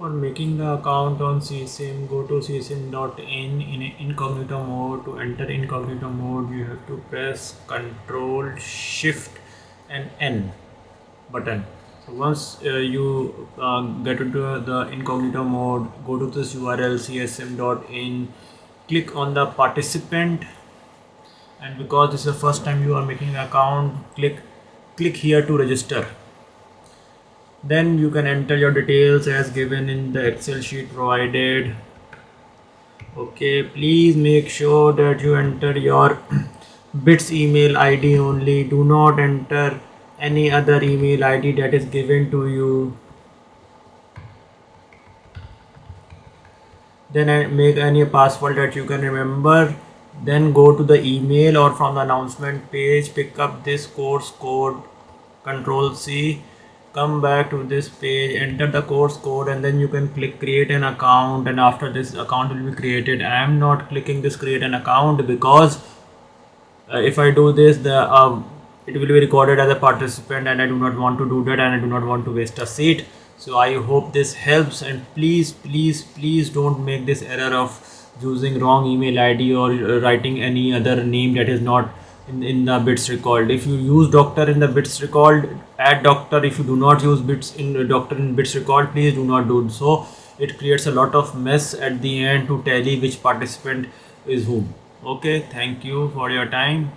For making the account on CESIM, go to CESIM.in in incognito mode. To enter incognito mode, you have to press Ctrl Shift and N button. So once you get into the incognito mode, go to this URL CESIM.in, click on the participant, and because this is the first time you are making an account, click here to register. Then you can enter your details as given in the Excel sheet provided. Okay, please make sure that you enter your bits email ID only. Do not enter any other email ID that is given to you. Then make any password that you can remember. Then go to the email or from the announcement page, pick up this course code, Control C, come back to this page, enter the course code, and then you can click create an account, and after this account will be created. I am not clicking this create an account because if I do this, it will be recorded as a participant, and I do not want to do that, and I do not want to waste a seat. So I hope this helps, and please don't make this error of using wrong email ID or writing any other name that is not in the bits record. If you use doctor in the bits record, add doctor. If you do not use bits in doctor in bits record, please do not do so. It creates a lot of mess at the end to tally which participant is whom. Okay, thank you for your time.